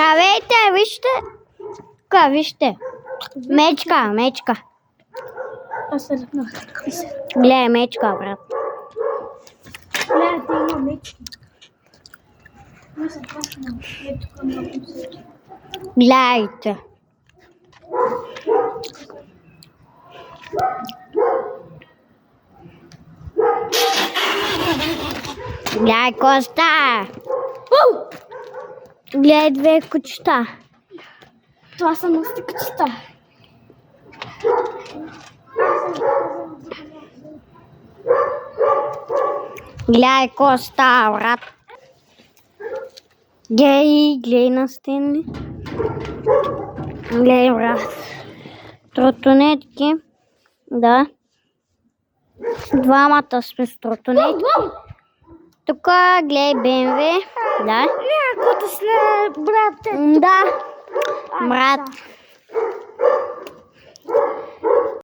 Здравейте, вижте. Вижте. Мечка. Гледай, мечка, брат. Гледай, има мечки. Гледайте. Гледай, Коста. Гледай две кучета. Това са ности кучета. Гледай, Коста, брат. Гледай на стени. Гледай, брат. Тротонетки. Да. Двамата сме с тротонетки. Тук гледай БМВ. Да. Някаквото сме, брат. Да. Брат.